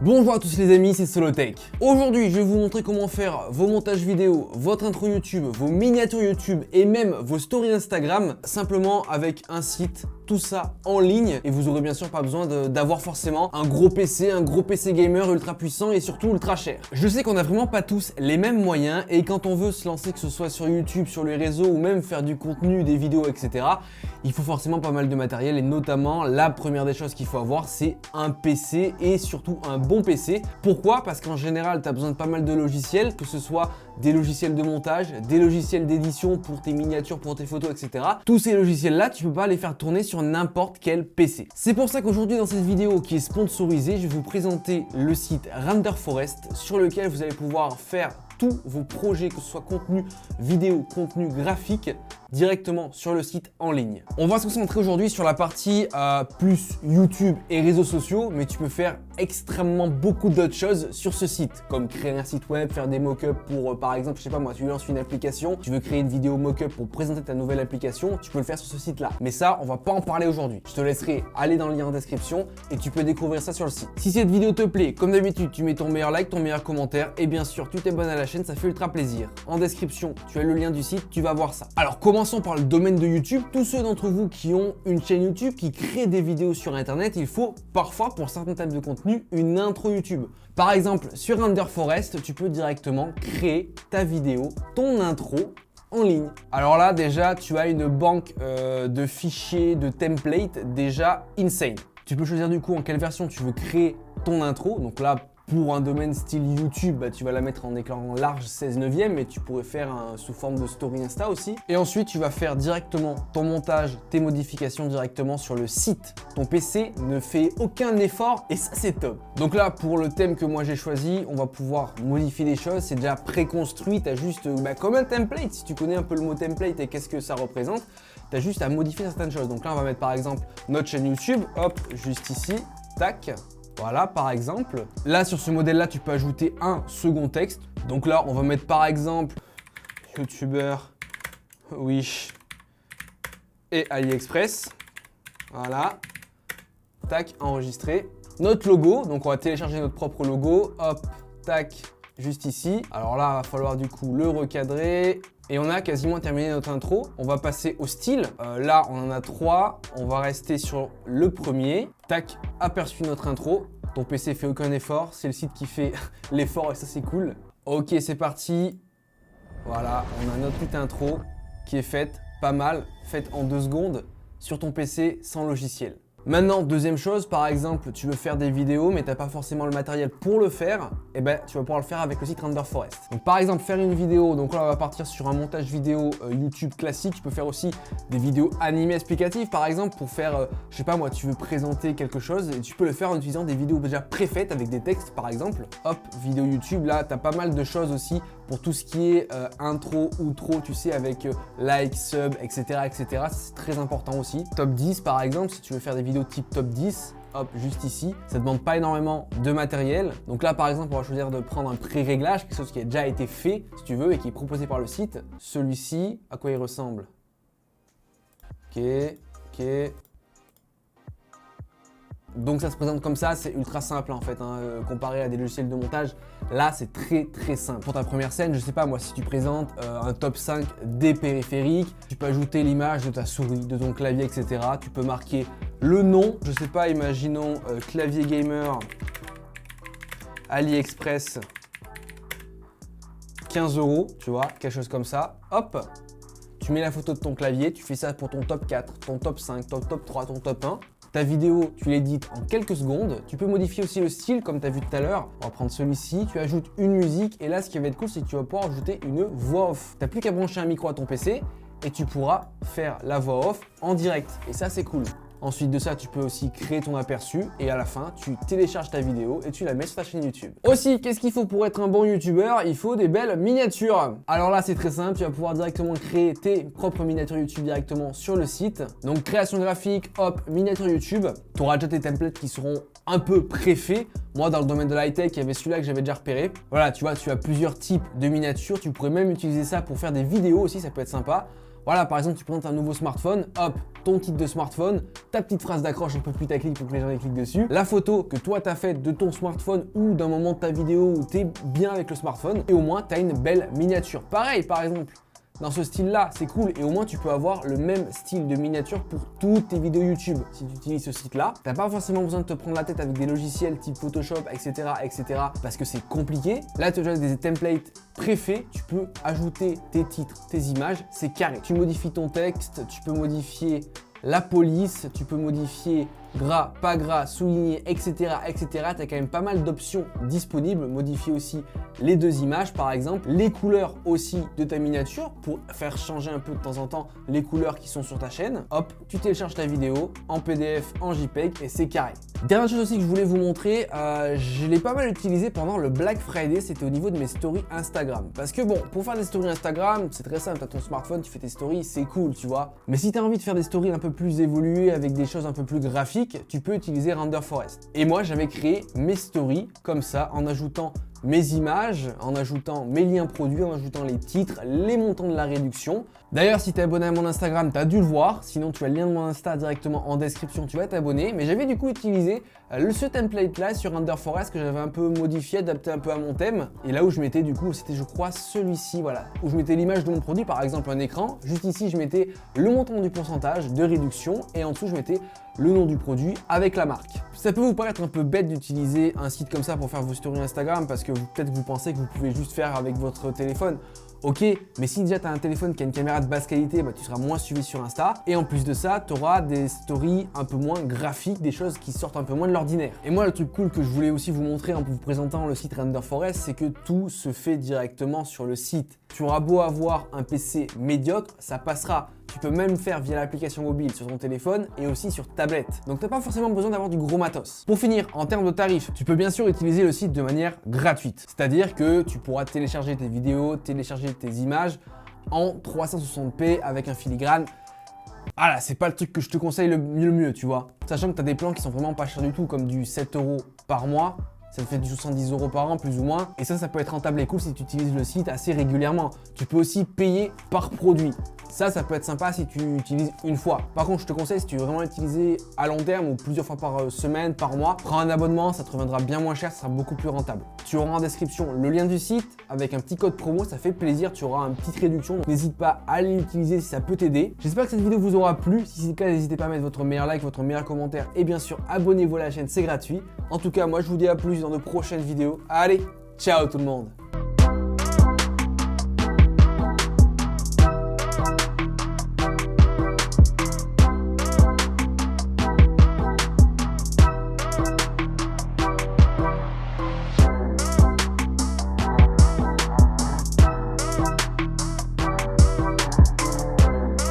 Bonjour à tous les amis, c'est Solotech. Aujourd'hui, je vais vous montrer comment faire vos montages vidéo, votre intro YouTube, vos miniatures YouTube et même vos stories Instagram simplement avec un site, tout ça en ligne. Et vous aurez bien sûr pas besoin d'avoir forcément un gros PC gamer ultra puissant et surtout ultra cher. Je sais qu'on n'a vraiment pas tous les mêmes moyens et quand on veut se lancer, que ce soit sur YouTube, sur les réseaux ou même faire du contenu, des vidéos, etc., il faut forcément pas mal de matériel et notamment la première des choses qu'il faut avoir, c'est un PC et surtout un bon PC. Pourquoi? Parce qu'en général, tu as besoin de pas mal de logiciels, que ce soit des logiciels de montage, des logiciels d'édition pour tes miniatures, pour tes photos, etc. Tous ces logiciels-là, tu peux pas les faire tourner sur n'importe quel PC. C'est pour ça qu'aujourd'hui, dans cette vidéo qui est sponsorisée, je vais vous présenter le site RenderForest sur lequel vous allez pouvoir faire tous vos projets, que ce soit contenu vidéo, contenu graphique, directement sur le site en ligne. On va se concentrer aujourd'hui sur la partie plus YouTube et réseaux sociaux, mais tu peux faire extrêmement beaucoup d'autres choses sur ce site, comme créer un site web, faire des mock-ups pour, par exemple, je sais pas moi, tu lances une application, tu veux créer une vidéo mock-up pour présenter ta nouvelle application, tu peux le faire sur ce site-là. Mais ça, on va pas en parler aujourd'hui. Je te laisserai aller dans le lien en description et tu peux découvrir ça sur le site. Si cette vidéo te plaît, comme d'habitude, tu mets ton meilleur like, ton meilleur commentaire et bien sûr, tu t'abonnes à la chaîne, ça fait ultra plaisir. En description, tu as le lien du site, tu vas voir ça. Alors, commençons par le domaine de YouTube. Tous ceux d'entre vous qui ont une chaîne YouTube, qui créent des vidéos sur Internet, il faut parfois, pour certains types de contenu, une intro YouTube. Par exemple, sur RenderForest, tu peux directement créer ta vidéo, ton intro en ligne. Alors là, déjà, tu as une banque de fichiers, de templates déjà insane. Tu peux choisir du coup en quelle version tu veux créer ton intro. Donc là, pour un domaine style YouTube, bah, tu vas la mettre en écran large 16/9, mais tu pourrais faire sous forme de story Insta aussi. Et ensuite, tu vas faire directement ton montage, tes modifications directement sur le site. Ton PC ne fait aucun effort et ça, c'est top. Donc là, pour le thème que moi j'ai choisi, on va pouvoir modifier des choses. C'est déjà préconstruit, tu as juste comme un template. Si tu connais un peu le mot template et qu'est-ce que ça représente, tu as juste à modifier certaines choses. Donc là, on va mettre par exemple notre chaîne YouTube, hop, juste ici, tac. Voilà, par exemple. Là, sur ce modèle-là, tu peux ajouter un second texte. Donc là, on va mettre par exemple YouTubeur, Wish et AliExpress. Voilà. Tac, enregistré. Notre logo, donc on va télécharger notre propre logo. Hop, tac, juste ici. Alors là, il va falloir du coup le recadrer. Et on a quasiment terminé notre intro. On va passer au style. Là, on en a 3. On va rester sur le premier. Tac, aperçu notre intro. Ton PC fait aucun effort. C'est le site qui fait l'effort et ça, c'est cool. Ok, c'est parti. Voilà, on a notre petite intro qui est faite pas mal, faite en 2 secondes sur ton PC sans logiciel. Maintenant, deuxième chose, par exemple, tu veux faire des vidéos mais tu n'as pas forcément le matériel pour le faire, et ben tu vas pouvoir le faire avec le site RenderForest. Donc par exemple, faire une vidéo, donc là on va partir sur un montage vidéo YouTube classique. Tu peux faire aussi des vidéos animées explicatives, par exemple pour faire, je sais pas moi, tu veux présenter quelque chose et tu peux le faire en utilisant des vidéos déjà préfaites avec des textes par exemple. Hop, vidéo YouTube, là tu as pas mal de choses aussi pour tout ce qui est intro, outro, tu sais, avec like, sub, etc. etc. C'est très important aussi. Top 10 par exemple, si tu veux faire des vidéos type top 10, hop, juste ici, ça ne demande pas énormément de matériel. Donc là par exemple, on va choisir de prendre un pré-réglage, quelque chose qui a déjà été fait si tu veux et qui est proposé par le site. Celui-ci, à quoi il ressemble? Ok. Donc ça se présente comme ça, c'est ultra simple en fait, comparé à des logiciels de montage. Là, c'est très simple. Pour ta première scène, je sais pas moi, si tu présentes un top 5 des périphériques, tu peux ajouter l'image de ta souris, de ton clavier, etc. Tu peux marquer le nom, je sais pas, imaginons clavier gamer, AliExpress, 15 €, tu vois, quelque chose comme ça. Hop, tu mets la photo de ton clavier, tu fais ça pour ton top 4, ton top 5, ton top 3, ton top 1. Ta vidéo, tu l'édites en quelques secondes. Tu peux modifier aussi le style comme tu as vu tout à l'heure. On va prendre celui-ci, tu ajoutes une musique et là ce qui va être cool, c'est que tu vas pouvoir ajouter une voix off. Tu n'as plus qu'à brancher un micro à ton PC et tu pourras faire la voix off en direct. Et ça, c'est cool. Ensuite de ça, tu peux aussi créer ton aperçu et à la fin, tu télécharges ta vidéo et tu la mets sur ta chaîne YouTube. Aussi, qu'est-ce qu'il faut pour être un bon YouTuber? Il faut des belles miniatures. Alors là, c'est très simple, tu vas pouvoir directement créer tes propres miniatures YouTube directement sur le site. Donc création graphique, hop, miniature YouTube. Tu auras déjà tes templates qui seront un peu préfaits. Moi, dans le domaine de l'high-tech, il y avait celui-là que j'avais déjà repéré. Voilà, tu vois, tu as plusieurs types de miniatures. Tu pourrais même utiliser ça pour faire des vidéos aussi, ça peut être sympa. Voilà, par exemple, tu présentes un nouveau smartphone, hop, ton titre de smartphone, ta petite phrase d'accroche un peu putaclic pour que les gens y cliquent dessus, la photo que toi t'as faite de ton smartphone ou d'un moment de ta vidéo où t'es bien avec le smartphone, et au moins t'as une belle miniature. Pareil, par exemple, dans ce style-là, c'est cool et au moins tu peux avoir le même style de miniature pour toutes tes vidéos YouTube. Si tu utilises ce site-là, t'as pas forcément besoin de te prendre la tête avec des logiciels type Photoshop, etc., parce que c'est compliqué. Là, tu as déjà des templates préfaits, tu peux ajouter tes titres, tes images, c'est carré. Tu modifies ton texte, tu peux modifier la police, tu peux modifier gras, pas gras, souligné, etc. Tu as quand même pas mal d'options disponibles. Modifier aussi les deux images par exemple, les couleurs aussi de ta miniature pour faire changer un peu de temps en temps les couleurs qui sont sur ta chaîne. Hop, tu télécharges ta vidéo en PDF, en JPEG et c'est carré. Dernière chose aussi que je voulais vous montrer, je l'ai pas mal utilisé pendant le Black Friday, c'était au niveau de mes stories Instagram. Parce que bon, pour faire des stories Instagram, c'est très simple, tu as ton smartphone, tu fais tes stories, c'est cool, tu vois. Mais si tu as envie de faire des stories un peu plus évoluées avec des choses un peu plus graphiques, tu peux utiliser Render Forest. Et moi, j'avais créé mes stories comme ça en ajoutant mes images, en ajoutant mes liens produits, en ajoutant les titres, les montants de la réduction. D'ailleurs, si tu es abonné à mon Instagram, tu as dû le voir. Sinon, tu as le lien de mon Insta directement en description, tu vas t'abonner. Mais j'avais du coup utilisé ce template-là sur Render Forest que j'avais un peu modifié, adapté un peu à mon thème. Et là où je mettais du coup, c'était je crois celui-ci, voilà, où je mettais l'image de mon produit, par exemple un écran. Juste ici, je mettais le montant du pourcentage de réduction et en dessous, je mettais le nom du produit avec la marque. Ça peut vous paraître un peu bête d'utiliser un site comme ça pour faire vos stories Instagram parce que peut-être que vous pensez que vous pouvez juste faire avec votre téléphone. Ok, mais si déjà tu as un téléphone qui a une caméra de basse qualité, bah, tu seras moins suivi sur Insta. Et en plus de ça, tu auras des stories un peu moins graphiques, des choses qui sortent un peu moins de l'ordinaire. Et moi, le truc cool que je voulais aussi vous montrer en vous présentant le site Render Forest, c'est que tout se fait directement sur le site. Tu auras beau avoir un PC médiocre, ça passera. Tu peux même faire via l'application mobile sur ton téléphone et aussi sur tablette. Donc tu n'as pas forcément besoin d'avoir du gros matos. Pour finir, en termes de tarifs, tu peux bien sûr utiliser le site de manière gratuite. C'est-à-dire que tu pourras télécharger tes vidéos, télécharger tes images en 360p avec un filigrane. Ah là, c'est pas le truc que je te conseille le mieux, tu vois. Sachant que tu as des plans qui sont vraiment pas chers du tout, comme du 7 € par mois. Ça te fait du 70 € par an, plus ou moins. Et ça peut être rentable et cool si tu utilises le site assez régulièrement. Tu peux aussi payer par produit. Ça peut être sympa si tu utilises une fois. Par contre, je te conseille, si tu veux vraiment l'utiliser à long terme ou plusieurs fois par semaine, par mois, prends un abonnement, ça te reviendra bien moins cher, ça sera beaucoup plus rentable. Tu auras en description le lien du site avec un petit code promo, ça fait plaisir, tu auras une petite réduction. Donc n'hésite pas à aller l'utiliser si ça peut t'aider. J'espère que cette vidéo vous aura plu. Si c'est le cas, n'hésitez pas à mettre votre meilleur like, votre meilleur commentaire et bien sûr, abonnez-vous à la chaîne, c'est gratuit. En tout cas, moi je vous dis à plus dans de prochaines vidéos. Allez, ciao tout le monde!